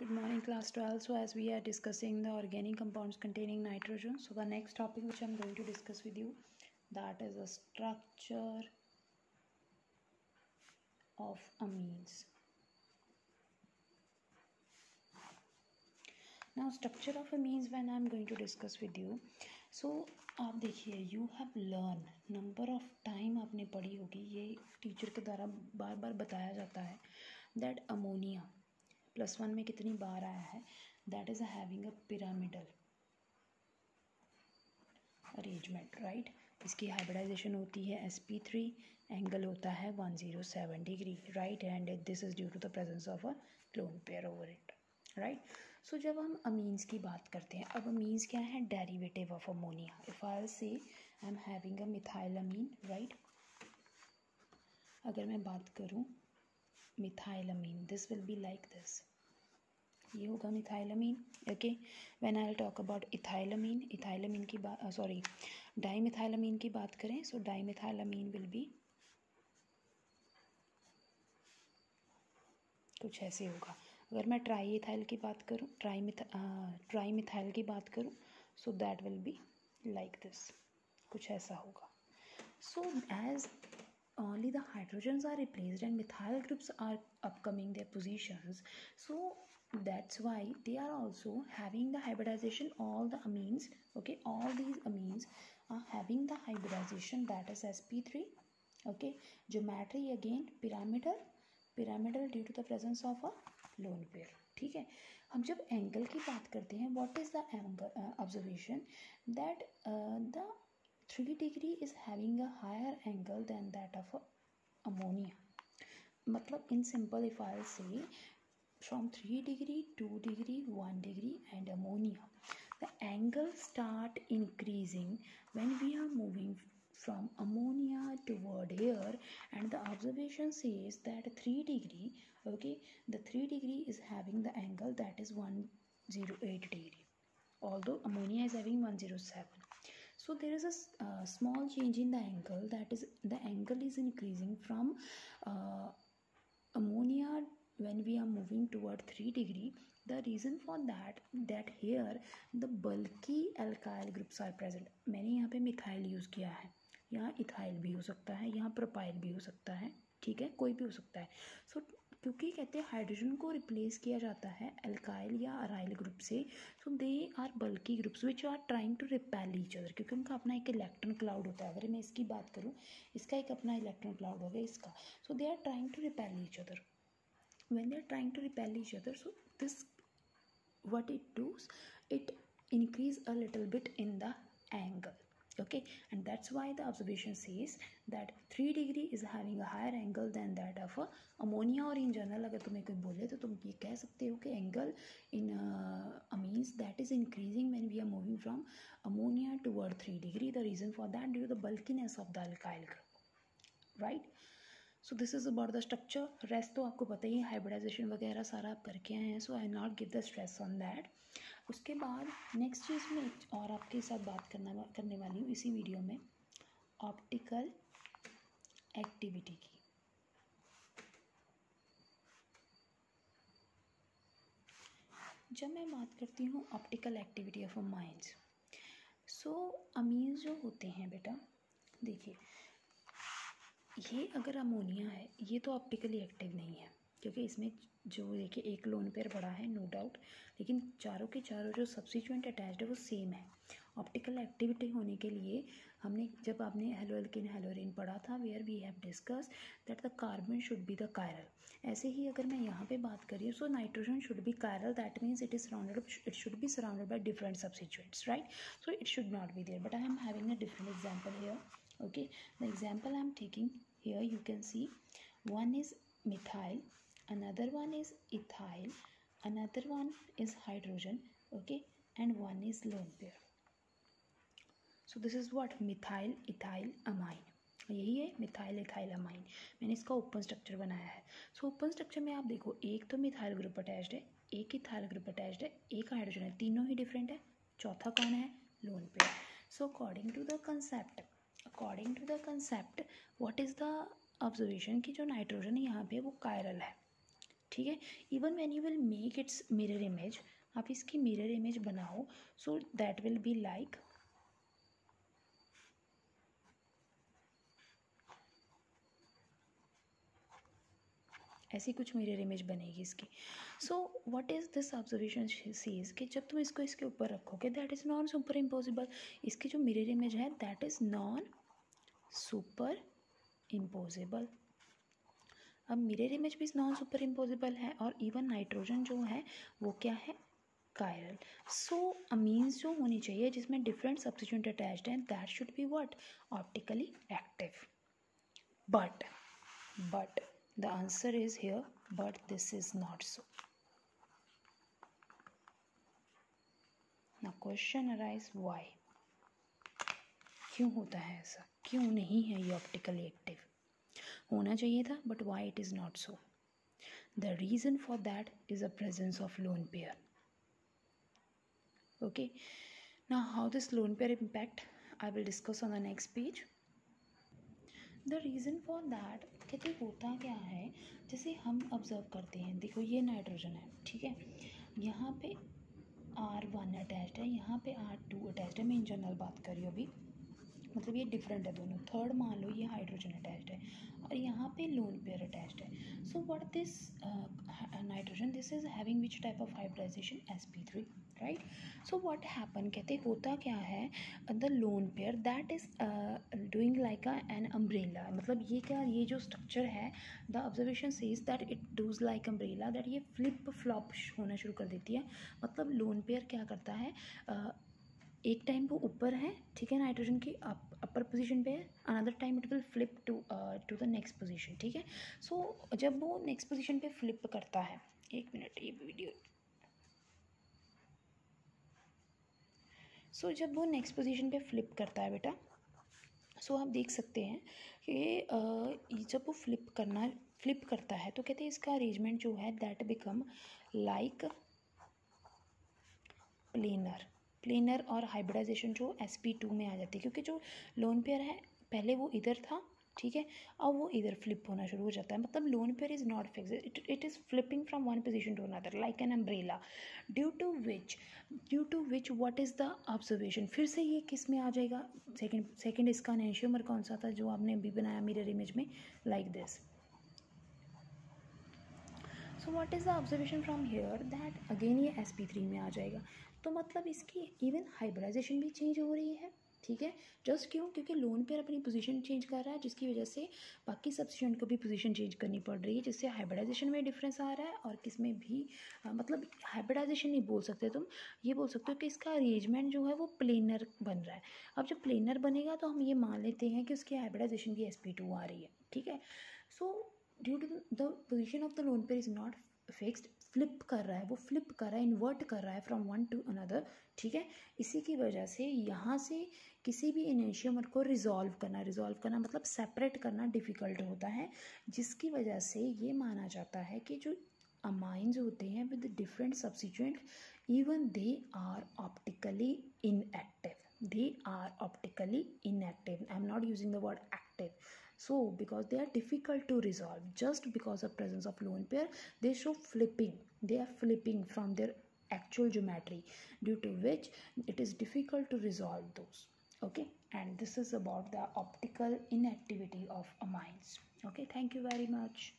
Good morning, class 12. So as we are discussing the organic compounds containing nitrogen, so the next topic which I'm going to discuss with you, that is the structure of amines. Now structure of amines when I'm going to discuss with you. So आप देखिए, you have learned number of time आपने पढ़ी होगी, ये teacher के द्वारा बार बार बताया जाता है that ammonia +1 में कितनी बार आया है, that is having a pyramidal arrangement, right? इसकी हाइब्रिडाइजेशन होती है sp3, एंगल होता है 107 डिग्री, right? And this is due to the presence of a lone pair over it, right? So जब हम अमीन्स की बात करते हैं, अब अमीन्स क्या है? Derivative of ammonia. If I say I am having a methyl amine, right? अगर मैं बात करूं methyl amine, this will be like this, ये होगा methylamine. Okay, when I will talk about ethylamine, ethylamine की बात सॉरी डाइमिथाइलामीन की बात करें, सो डाइमिथाइलामीन विल बी कुछ ऐसे होगा. अगर मैं ट्राई इथाइल की बात करूं, ट्राई मिथाइल की बात करूं, so that will be like this, कुछ ऐसा होगा. So as only the hydrogens are replaced and methyl groups are upcoming their positions, so that's why they are also having the hybridization. All the amines, okay, all these amines are having the hybridization, that is sp3. okay, geometry again pyramidal due to the presence of a lone pair. ठीक है, हम जब angle की बात करते हैं, what is the angle observation that the 3 degree is having a higher angle than that of ammonia. मतलब in simple, if I'll say from 3 degree, 2 degree, 1 degree and ammonia, the angle start increasing when we are moving from ammonia toward air, and the observation says that 3 degree, okay, the 3 degree is having the angle that is 108 degree, although ammonia is having 107. So there is a small change in the angle, that is the angle is increasing from ammonia when we are moving toward 3 degree. The reason for that here the bulky alkyl groups are present. मैंने यहाँ पे methyl use किया है, यहाँ ethyl भी हो सकता है, यहाँ प्रोपाइल भी हो सकता है, ठीक है, कोई भी हो सकता है. सो क्योंकि कहते हैं हाइड्रोजन को रिप्लेस किया जाता है एल्काइल या अराइल ग्रुप से, so they are bulky groups which are trying to repel each other, क्योंकि उनका अपना एक इलेक्ट्रॉन क्लाउड होता है. अगर मैं इसकी बात करूँ, इसका एक अपना इलेक्ट्रॉन क्लाउड होगा इसका, so they are trying to repel each other. When they are trying to repel each other, so this what it does, it increase a little bit in the angle, okay, and that's why the observation says that 3 degree is having a higher angle than that of ammonia. और in general अगर तुम्हें कोई बोले तो तुम ये कह सकते हो कि angle in amines that is increasing when we are moving from ammonia toward 3 degree. The reason for that due to the bulkiness of the alkyl group, right? So this is about the structure. Rest तो आपको पता ही है, hybridisation वगैरह सारा आप करके आए हैं, so I not give the stress on that. उसके बाद नेक्स्ट चीज़ में और आपके साथ बात करने वाली हूँ इसी वीडियो में, ऑप्टिकल एक्टिविटी की. जब मैं बात करती हूँ optical activity of amines, so amines जो होते हैं बेटा, देखिए ये अगर अमोनिया है, ये तो ऑप्टिकली एक्टिव नहीं है, क्योंकि इसमें जो देखिए एक लोन पेयर पड़ा है, नो डाउट, लेकिन चारों के चारों जो सब्स्टिट्यूएंट अटैच्ड है वो सेम है. ऑप्टिकल एक्टिविटी होने के लिए हमने, जब आपने हेलोएल्केन हेलोरिन पढ़ा था, where we have discuss that the carbon should be the chiral. ऐसे ही अगर मैं यहाँ पे बात करी हूँ, so nitrogen should be chiral, that means it should be surrounded by different substituents, right? So it should not be there, but I am having a different example here. Okay, the example I am taking here, you can see one is methyl, another one is ethyl, another one is hydrogen, okay, and one is lone pair. So this is what methyl ethyl amine, यही है methyl ethyl amine. मैंने इसका open structure बनाया है. So open structure में आप देखो, एक तो मिथाइल ग्रुप अटैच्ड है, एक इथाइल ग्रुप अटैच्ड है, एक हाइड्रोजन है, तीनों ही डिफरेंट है, चौथा कौन है? Lone pair. So according to the concept what is the observation कि जो नाइट्रोजन यहाँ पे वो कायरल है, ठीक है। Even when you will make its mirror image, आप इसकी मिरर इमेज बनाओ, so that will be like ऐसी कुछ मिरर इमेज बनेगी इसकी। So what is this observation says कि जब तुम इसको इसके ऊपर रखोगे that is non super impossible, इसकी जो मिरर इमेज है that is non super impossible. अब मिरर इमेज भी नॉन सुपर इम्पोजिबल है और इवन नाइट्रोजन जो है वो क्या है, कायरल। सो अमीन्स जो होनी चाहिए जिसमें डिफरेंट सब्स्टिट्यूएंट अटैच्ड हैं that should be what, optically active. But the answer is here, but this is not so. Now question arise why, क्यों होता है ऐसा, क्यों नहीं है ये ऑप्टिकली एक्टिव? होना चाहिए था but why it is not so? The reason for that is the presence of lone pair. Okay, now how this lone pair impact I will discuss on the next page. The reason for that कहते होता क्या है, जैसे हम observe करते हैं, देखो ये नाइट्रोजन है, ठीक है, यहाँ पे R1 अटैच्ड है, यहाँ पे R2 अटैच्ड है, मैं इन जनरल बात कर रही हूँ अभी, मतलब ये डिफरेंट है दोनों। थर्ड मान लो ये हाइड्रोजन अटैच्ड है और यहाँ पे लोन पेयर अटैच्ड है। So what this nitrogen, this is having which type of hybridization, sp3, right. So what happen, कहते होता क्या है, the lone pair that is doing like an umbrella, मतलब ये क्या, ये जो स्ट्रक्चर है the observation says that it does like umbrella, that ये फ्लिप फ्लॉप होना शुरू कर देती है। मतलब लोन पेयर क्या करता है, एक टाइम वो ऊपर है, ठीक है, नाइट्रोजन की अपर पोजीशन पे है, another time it will flip to the next position, ठीक है। सो जब वो नेक्स्ट पोजीशन पे फ्लिप करता है, एक मिनट ये वीडियो, सो जब वो नेक्स्ट पोजीशन पे फ्लिप करता है बेटा, सो आप देख सकते हैं कि जब वो फ्लिप करता है तो कहते हैं इसका अरेंजमेंट जो है दैट बिकम लाइक प्लेनर और हाइब्रिडाइजेशन जो sp2 में आ जाती है, क्योंकि जो लोन पेयर है पहले वो इधर था, ठीक है, अब वो इधर फ्लिप होना शुरू हो जाता है। मतलब lone pair is not fix, it is flipping from one position to another like an umbrella, due to which what is the observation, फिर से ये किस में आ जाएगा, सेकेंड इसका एनेंशियोमर कौन सा था जो आपने अभी बनाया मिरर इमेज में, like this. So what is the observation from here, that again ये sp3 में आ जाएगा। तो मतलब इसकी इवन हाइब्रिडाइजेशन भी चेंज हो रही है, ठीक है, जस्ट क्यों, क्योंकि लोन पेयर अपनी पोजीशन चेंज कर रहा है, जिसकी वजह से बाकी सब्स्टिट्यूएंट को भी पोजीशन चेंज करनी पड़ रही है, जिससे हाइब्रिडाइजेशन में डिफरेंस आ रहा है और किस में भी मतलब हाइब्रिडाइजेशन नहीं बोल सकते तुम, ये बोल सकते हो कि इसका अरेंजमेंट जो है वो प्लेनर बन रहा है। अब जब प्लेनर बनेगा तो हम ये मान लेते हैं कि उसकी हाइब्रिडाइजेशन भी sp2 आ रही है, ठीक है। So due to the position of the lone pair is not fixed, flip कर रहा है, वो फ्लिप कर रहा है, इन्वर्ट कर रहा है फ्रॉम वन टू अनदर, ठीक है। इसी की वजह से यहाँ से किसी भी एनेंशियोमर को रिजॉल्व करना मतलब सेपरेट करना डिफ़िकल्ट होता है, जिसकी वजह से ये माना जाता है कि जो अमाइंस होते हैं with different substituent even they are optically inactive, I am not using the word active. So because they are difficult to resolve, just because of presence of lone pair, they show flipping, they are flipping from their actual geometry, due to which it is difficult to resolve those. Okay, and this is about the optical inactivity of amines. Okay, thank you very much.